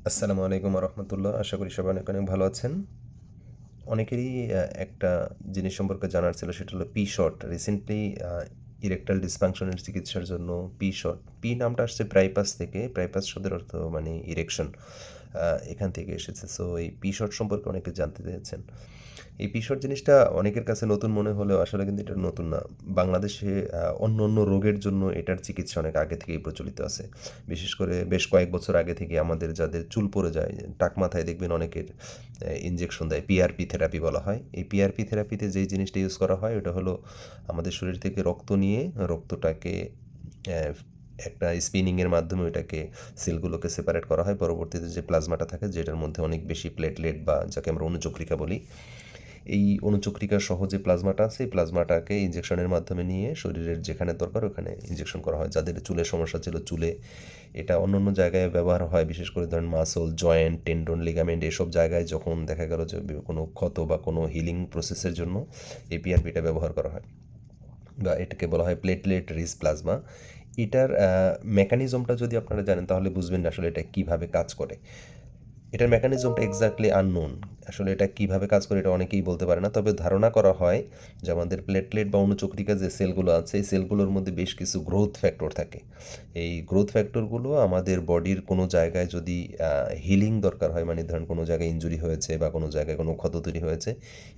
আসসালামু আলাইকুম রহমতুল্লাহ। আশা করি সবাই অনেক অনেক ভালো আছেন। অনেকেরই একটা জিনিস সম্পর্কে জানার ছিল, সেটা হলো পি শর্ট। রিসেন্টলি ইরেকটাইল ডিসফাংশনের চিকিৎসার জন্য পি শর্ট, পি নামটা আসছে প্রাইপাস থেকে। প্রাইপাস শব্দের অর্থ মানে ইরেকশন, এখান থেকে এসেছে। সো এই পি শর্ট সম্পর্কে অনেকে জানতে চেয়েছেন। এই পি শর্ট জিনিসটা অনেকের কাছে নতুন মনে হলেও আসলে কিন্তু এটা নতুন না। বাংলাদেশে অন্য অন্য রোগের জন্য এটার চিকিৎসা অনেক আগে থেকেই প্রচলিত আছে। বিশেষ করে বেশ কয়েক বছর আগে থেকে আমাদের যাদের চুল পড়ে যায়, টাক মাথায় দেখবেন অনেকের ইনজেকশন দেয়, পিআরপি থেরাপি বলা হয়। এই পিআরপি থেরাপিতে যেই জিনিসটা ইউজ করা হয় ওটা হলো আমাদের শরীর থেকে রক্ত নিয়ে রক্তটাকে একটা স্পিনিংয়ের মাধ্যমে ওইটাকে সেলগুলোকে সেপারেট করা হয়। পরবর্তীতে যে প্লাজমাটা থাকে, যেটার মধ্যে অনেক বেশি প্লেটলেট বা যাকে আমরা অনুচক্রিকা বলি, এই অনুচক্রিকা সহ যে প্লাজমাটা আছে, এই প্লাজমাটাকে ইনজেকশনের মাধ্যমে নিয়ে শরীরের যেখানে দরকার ওখানে ইনজেকশন করা হয়। যাদের চুলের সমস্যা ছিল চুলে, এটা অন্য অন্য জায়গায় ব্যবহার হয়। বিশেষ করে ধরেন মাসল, জয়েন্ট, টেন্ডন, লিগামেন্ট, এসব জায়গায় যখন দেখা গেল যে কোনো ক্ষত বা কোনো হিলিং প্রসেসের জন্য এই পিআরপিটা ব্যবহার করা হয়, বা এটাকে বলা হয় প্লেটলেট রিচ প্লাজমা। এটার মেকানিজমটা যদি আপনারা জানেন তাহলে বুঝবেন না আসলে এটা কীভাবে কাজ করে। এটার মেকানিজমটা এক্স্যাক্টলি আননোন। আসলে এটা কীভাবে কাজ করে এটা অনেকেই বলতে পারে না। তবে ধারণা করা হয় যে আমাদের প্লেটলেট বা অনুচক্রিকা যে সেলগুলো আছে, এই সেলগুলোর মধ্যে বেশ কিছু গ্রোথ ফ্যাক্টর থাকে। এই গ্রোথ ফ্যাক্টরগুলো আমাদের বডির কোনো জায়গায় যদি হিলিং দরকার হয়, মানে ধরেন কোনো জায়গায় ইনজুরি হয়েছে বা কোনো জায়গায় কোনো ক্ষত তৈরি হয়েছে,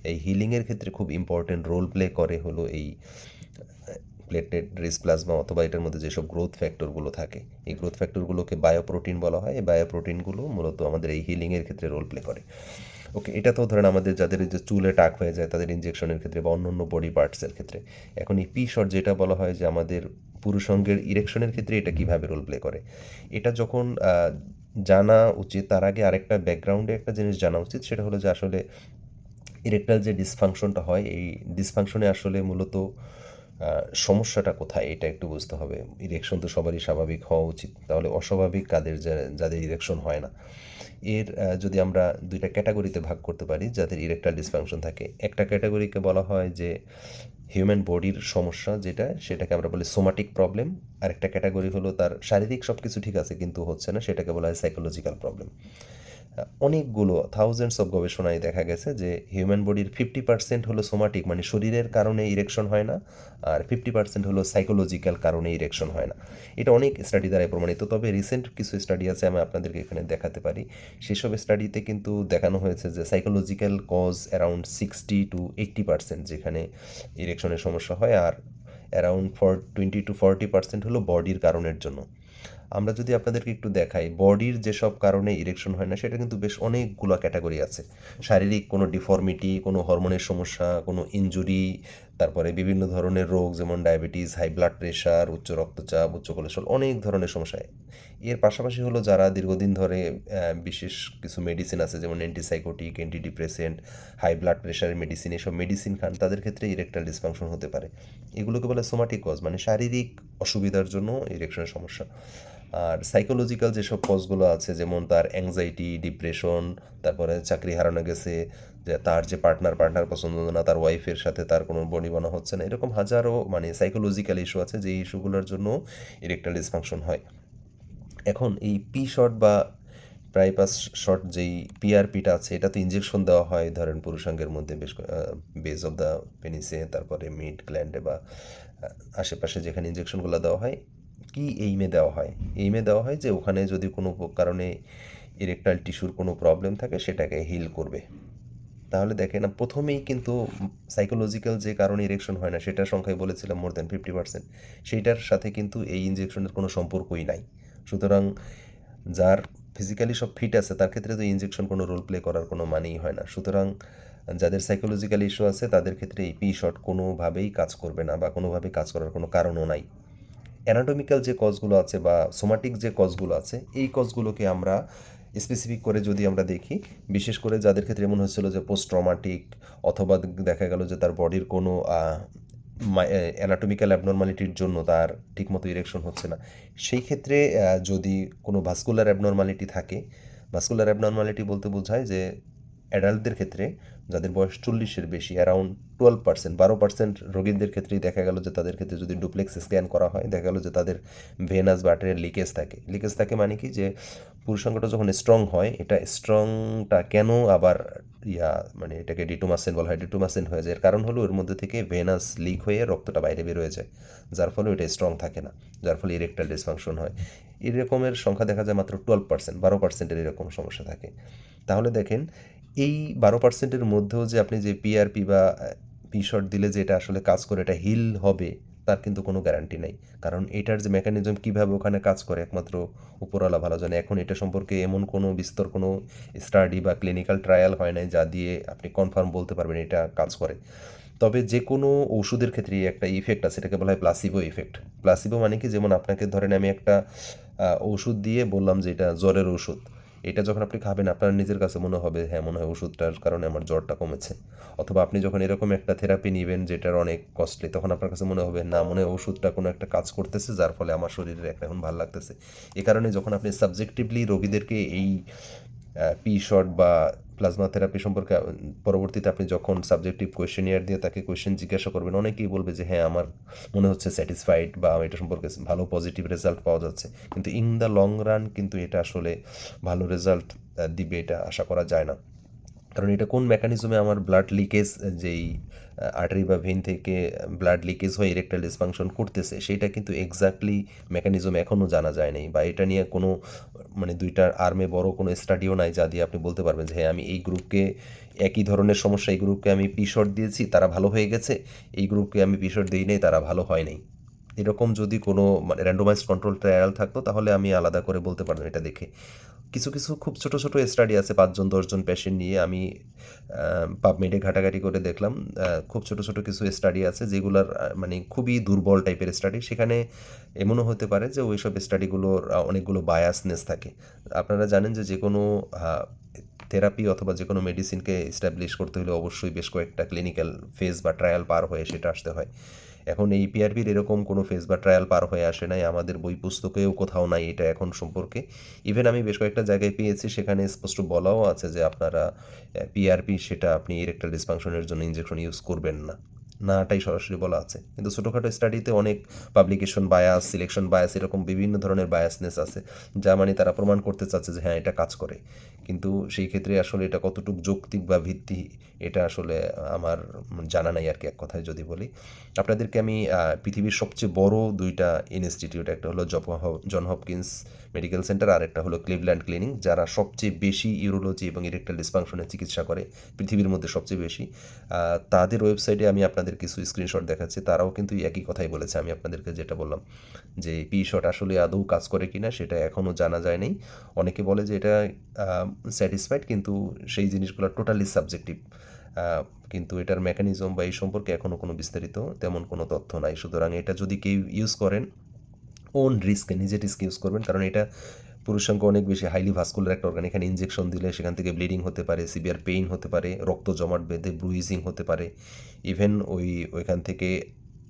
এই হিলিংয়ের ক্ষেত্রে খুব ইম্পর্টেন্ট রোল প্লে করে হলো এই প্লেটলেট রিচ প্লাজমা, অথবা এটার মধ্যে যেসব গ্রোথ ফ্যাক্টরগুলো থাকে, এই গ্রোথ ফ্যাক্টরগুলোকে বায়োপ্রোটিন বলা হয়। এই বায়োপ্রোটিনগুলো মূলত আমাদের এই হিলিংয়ের ক্ষেত্রে রোল প্লে করে। ওকে, এটা তো ধরেন আমাদের যাদের যে চুলে টাক হয়ে যায় তাদের ইনজেকশনের ক্ষেত্রে বা অন্য অন্য বডি পার্টসের ক্ষেত্রে। এখন এই পি শর্ট যেটা বলা হয় যে আমাদের পুরুষাঙ্গের ইরেকশনের ক্ষেত্রে এটা কীভাবে রোল প্লে করে, এটা যখন জানা উচিত তার আগে আরেকটা ব্যাকগ্রাউন্ডে একটা জিনিস জানা উচিত। সেটা হলো যে আসলে ইরেকটাইল যে ডিসফাংশনটা হয়, এই ডিসফাংশনে আসলে মূলত সমস্যাটা কোথায় এটা একটু বুঝতে হবে। ইরেকশন তো সবারই স্বাভাবিক হওয়া উচিত, তাহলে অস্বাভাবিক কাদের যাদের ইরেকশন হয় না। এর যদি আমরা দুইটা ক্যাটাগরিতে ভাগ করতে পারি যাদের ইরেকটাইল ডিসফাংশন থাকে, একটা ক্যাটাগরিকে বলা হয় যে হিউম্যান বডির সমস্যা, যেটা সেটাকে আমরা বলি সোমাটিক প্রবলেম। আরেকটা ক্যাটাগরি হলো তার শারীরিক সব কিছু ঠিক আছে কিন্তু হচ্ছে না, সেটাকে বলা হয় সাইকোলজিক্যাল প্রবলেম। অনেকগুলো থাউজেন্ডস অফ গবেষণায় দেখা গেছে যে হিউম্যান বডির 50% হলো সোমাটিক, মানে শরীরের কারণে ইরেকশন হয় না, আর 50% হলো সাইকোলজিক্যাল কারণে ইরেকশন হয় না। এটা অনেক স্টাডি দ্বারাই প্রমাণিত। তবে রিসেন্ট কিছু স্টাডি আছে, আমি আপনাদেরকে এখানে দেখাতে পারি। সেসব স্টাডিতে কিন্তু দেখানো হয়েছে যে সাইকোলজিক্যাল কজ অ্যারাউন্ড 60-80%, যেখানে ইরেকশনের সমস্যা হয়, আর অ্যারাউন্ড 20-40% হলো বডির কারণের জন্য। আমরা যদি আপনাদেরকে একটু দেখাই বডির যেসব কারণে ইরেকশন হয় না, সেটা কিন্তু বেশ অনেকগুলো ক্যাটাগরি আছে। শারীরিক কোনো ডিফর্মিটি, কোনো হরমোনের সমস্যা, কোনো ইনজুরি, তারপরে বিভিন্ন ধরনের রোগ যেমন ডায়াবেটিস, হাই ব্লাড প্রেশার, উচ্চ রক্তচাপ, উচ্চ কোলেস্ট্রল, অনেক ধরনের সমস্যা। এর পাশাপাশি হলো যারা দীর্ঘদিন ধরে বিশেষ কিছু মেডিসিন আছে যেমন অ্যান্টিসাইকোটিক, অ্যান্টিডিপ্রেসেন্ট, হাই ব্লাড প্রেশারের মেডিসিন, এসব মেডিসিন খান, তাদের ক্ষেত্রে ইরেকটাইল ডিসফাংশন হতে পারে। এগুলোকে বলে সোমাটিক কজ, মানে শারীরিক অসুবিধার জন্য ইরেকশনের সমস্যা। আর সাইকোলজিক্যাল যেসব কজগুলো আছে, যেমন তার অ্যাংজাইটি, ডিপ্রেশন, তারপরে চাকরি হারানো গেছে, যে তার যে পার্টনার পছন্দ না, তার ওয়াইফের সাথে তার কোনো বনিবনা হচ্ছে না, এরকম হাজারো মানে সাইকোলজিক্যাল ইস্যু আছে, যে ইস্যুগুলোর জন্য ইরেকটাইল ডিসফাংশন হয়। এখন এই পি শর্ট বা প্রাইপাস শর্ট যেই পিআরপিটা আছে, এটা তো ইনজেকশন দেওয়া হয় ধরেন পুরুষাঙ্গের মধ্যে বেশ বেস অফ দ্য পেনিসে, তারপরে মিড গ্ল্যান্ডে বা আশেপাশে যেখানে ইনজেকশনগুলো দেওয়া হয়। কি এইমে দেওয়া হয়? এইমে দেওয়া হয় যে ওখানে যদি কোনো কারণে ইরেকটাইল টিস্যুর কোনো প্রবলেম থাকে সেটাকে হিল করবে। তাহলে দেখেন না, প্রথমেই কিন্তু সাইকোলজিক্যাল যে কারণে ইরেকশন হয় না সেটার সংখ্যায় বলেছিলাম মোর দ্যান 50%, সেইটার সাথে কিন্তু এই ইনজেকশনের কোনো সম্পর্কই নাই। সুতরাং যার ফিজিক্যালি সব ফিট আছে তার ক্ষেত্রে তো ইনজেকশন কোনো রোল প্লে করার কোনো মানেই হয় না। সুতরাং যাদের সাইকোলজিক্যাল ইস্যু আছে তাদের ক্ষেত্রে এই পি শর্ট কোনোভাবেই কাজ করবে না, বা কোনোভাবেই কাজ করার কোনো কারণও নাই। অ্যানাটমিক্যাল যে কজগুলো আছে বা সোমাটিক যে কজগুলো আছে, এই কজগুলোকে আমরা স্পেসিফিক করে যদি আমরা দেখি, বিশেষ করে যাদের ক্ষেত্রে এমন হয়েছিল যে পোস্ট ট্রমাটিক, অথবা দেখা গেল যে তার বডির কোনো অ্যানাটমিক্যাল অ্যাবনর্মালিটির জন্য তার ঠিকমতো ইরেকশন হচ্ছে না, সেই ক্ষেত্রে যদি কোনো ভাস্কুলার অ্যাবনর্মালিটি থাকে, ভাস্কুলার অ্যাবনর্মালিটি বলতে বোঝায় যে অ্যাডাল্টদের ক্ষেত্রে যাদের বয়স 40-এর বেশি অ্যারাউন্ড 12%, 12% রোগীদের ক্ষেত্রেই দেখা গেল যে তাদের ক্ষেত্রে যদি ডুপ্লেক্স স্ক্যান করা হয় দেখা গেল যে তাদের ভেনাস বা আর্টারিয়াল লিকেজ থাকে মানে কি যে পুরুষাঙ্গটা যখন স্ট্রং হয় এটা স্ট্রংটা কেন আবার মানে এটাকে ডিটোমাসিন বলা হয়, ডিটোমাসিন হয়ে যায়। এর কারণ হলো ওর মধ্যে থেকে ভেনাস লিক হয়ে রক্তটা বাইরে বের হয়ে যায়, যার ফলে ওইটা স্ট্রং থাকে না, যার ফলে ইরেকটাইল ডিসফাংশন হয়। এরকমের সংখ্যা দেখা যায় মাত্র 12%, 12%-এর এরকম সমস্যা থাকে। তাহলে দেখেন এই 12%-এর মধ্যেও যে আপনি যে পিআরপি বা পি শট দিলে যে এটা আসলে কাজ করে এটা হিল হবে তার কিন্তু কোনো গ্যারান্টি নেই, কারণ এটার যে মেকানিজম কীভাবে ওখানে কাজ করে একমাত্র উপরওয়ালা ভালো জানে। এখন এটা সম্পর্কে এমন কোনো বিস্তর কোনো স্টাডি বা ক্লিনিক্যাল ট্রায়াল হয় নাই যা দিয়ে আপনি কনফার্ম বলতে পারবেন এটা কাজ করে। তবে যে কোনো ওষুধের ক্ষেত্রে একটা ইফেক্ট আছে, এটাকে বলা হয় প্লাসিবো ইফেক্ট। প্লাসিবো মানে কি, যেমন আপনাকে ধরেন আমি একটা ওষুধ দিয়ে বললাম যে এটা জ্বরের ওষুধ, এটা যখন আপনি খাবেন আপনার নিজের কাছে মনে হবে হ্যাঁ মনে হয় ওষুধটার কারণে আমার জ্বরটা কমেছে। অথবা আপনি যখন এরকম একটা থেরাপি নেবেন যেটার অনেক কস্টলি, তখন আপনার কাছে মনে হবে না মনে হয় ওষুধটা কোনো একটা কাজ করতেছে যার ফলে আমার শরীরে এখন ভালো লাগতেছে। এ কারণে যখন আপনি সাবজেক্টিভলি রোগীদেরকে এই পি শট বা প্লাজমা থেরাপি সম্পর্কে পরবর্তীতে আপনি যখন সাবজেক্টিভ কোয়েশ্চেনিয়ার দিয়ে তাকে কোয়েশ্চেন জিজ্ঞাসা করবেন, অনেকেই বলবে যে হ্যাঁ আমার মনে হচ্ছে স্যাটিসফাইড বা এটা সম্পর্কে ভালো পজিটিভ রেজাল্ট পাওয়া যাচ্ছে, কিন্তু ইন দ্য লং রান কিন্তু এটা আসলে ভালো রেজাল্ট দিবে এটা আশা করা যায় না। কারণ এটা কোন মেকানিজমে আমার ব্লাড লিকেজ, যেই আর্টারি বা ভেন থেকে ব্লাড লিকেজ হয়ে ইরেকটাইল ডিসফাংশন করতেছে সেটা কিন্তু এক্স্যাক্টলি মেকানিজম এখনও জানা যায় নাই, বা এটা নিয়ে কোনো মানে দুইটার আর্মে বড় কোনো স্টাডিও নাই যা দিয়ে আপনি বলতে পারবেন যে হ্যাঁ আমি এই গ্রুপকে একই ধরনের সমস্যা এই গ্রুপকে আমি পি শট দিয়েছি তারা ভালো হয়ে গেছে, এই গ্রুপকে আমি পি শট দিই নাই তারা ভালো হয় নাই। এরকম যদি কোনো মানে র্যান্ডোমাইজড কন্ট্রোল ট্রায়াল থাকতো তাহলে আমি আলাদা করে বলতে পারতাম এটা দেখে। কিছু কিছু খুব ছোট ছোট স্টাডি আছে 5 জন 10 জন পেশেন্ট নিয়ে, আমি পাবমেডে ঘাটাঘাটি করে দেখলাম খুব ছোট ছোট কিছু স্টাডি আছে যেগুলোর মানে খুবই দুর্বল টাইপের স্টাডি। সেখানে এমনও হতে পারে যে ওই সব স্টাডিগুলোর অনেকগুলো বায়াসনেস থাকে। আপনারা জানেন যে যে কোনো থেরাপি অথবা যে কোনো মেডিসিনকে এস্টাবলিশ করতে হলে অবশ্যই বেশ কয়েকটা ক্লিনিক্যাল ফেজ বা ট্রায়াল পার হয়ে সেটা আসতে হয়। এখন এই পিআরপির এরকম কোনো ফেজ বা ট্রায়াল পার হয়ে আসে নাই, আমাদের বই পুস্তকেও কোথাও নাই এটা এখন সম্পর্কে। ইভেন আমি বেশ কয়েকটা জায়গায় পেয়েছি সেখানে স্পষ্ট বলাও আছে যে আপনারা পিআরপি সেটা আপনি ইরেকটাইল ডিসফাংশনের জন্য ইনজেকশন ইউজ করবেন না, নাটাই সরাসরি বলা আছে। কিন্তু ছোটোখাটো স্টাডিতে অনেক পাবলিকেশন বায়াস, সিলেকশন বায়াস, এরকম বিভিন্ন ধরনের বায়াসনেস আছে যা মানে তারা প্রমাণ করতে চাচ্ছে যে হ্যাঁ এটা কাজ করে, কিন্তু সেই ক্ষেত্রে আসলে এটা কতটুকু যৌক্তিক বা ভিত্তি এটা আসলে আমার জানা নাই আর কি, এক কথায় যদি বলি। আপনাদেরকে আমি পৃথিবীর সবচেয়ে বড় দুইটা ইনস্টিটিউট, একটা হলো জন হপকিন্স মেডিকেল সেন্টার আর একটা হলো ক্লিভল্যান্ড ক্লিনিক, যারা সবচেয়ে বেশি ইউরোলজি এবং ইরেকটাইল ডিসফাংশনের চিকিৎসা করে পৃথিবীর মধ্যে সবচেয়ে বেশি, তাদের ওয়েবসাইটে আমি আপনাদের কিছু স্ক্রিনশট দেখাচ্ছি, তারাও কিন্তু একই কথাই বলেছে আমি আপনাদেরকে যেটা বললাম, যে পি শট আসলে আদৌ কাজ করে কিনা সেটা এখনও জানা যায়নি। অনেকে বলে যে এটা স্যাটিসফাইড, কিন্তু সেই জিনিসগুলো টোটালি সাবজেক্টিভ, কিন্তু এটার মেকানিজম বা এই সম্পর্কে এখনও কোনো বিস্তারিত তেমন কোনো তথ্য নাই। সুতরাং এটা যদি কেউ ইউজ করেন ওন রিস্কে, নিজের রিস্ক ইউজ করবেন, কারণ এটা পুরুষাঙ্গ অনেক বেশি হাইলি ভাস্কুলার একটা অর্গান, এখানে ইনজেকশন দিলে সেখান থেকে ব্লিডিং হতে পারে, সিভিয়ার পেইন হতে পারে, রক্ত জমাট বেঁধে ব্রুইজিং হতে পারে, ইভেন ওইখান থেকে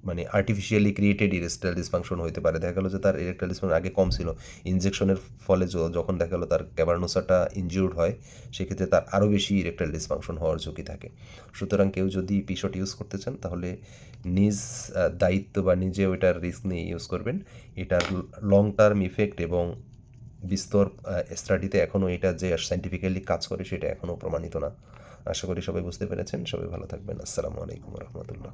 মানে আর্টিফিশিয়ালি ক্রিয়েটেড ইরেকটাইল ডিসফাংশন হতে পারে। দেখা গেলো যে তার ইরেকটাইল ডিসফাংশন আগে কম ছিল, ইনজেকশনের ফলে যখন দেখা গেলো তার ক্যাভার্নোসাটা ইনজিউর্ড হয় সেক্ষেত্রে তার আরও বেশি ইরেকটাইল ডিসফাংশন হওয়ার ঝুঁকি থাকে। সুতরাং কেউ যদি পি শট ইউজ করতে চান তাহলে নিজ দায়িত্ব বা নিজে ওইটার রিস্ক নিয়ে ইউজ করবেন। এটার লং টার্ম ইফেক্ট এবং বিস্তর স্টাডিতে এখনও এটা যে সাইন্টিফিক্যালি কাজ করে সেটা এখনও প্রমাণিত না। আশা করি সবাই বুঝতে পেরেছেন। সবাই ভালো থাকবেন। আসসালামু আলাইকুম রহমতুল্লাহ।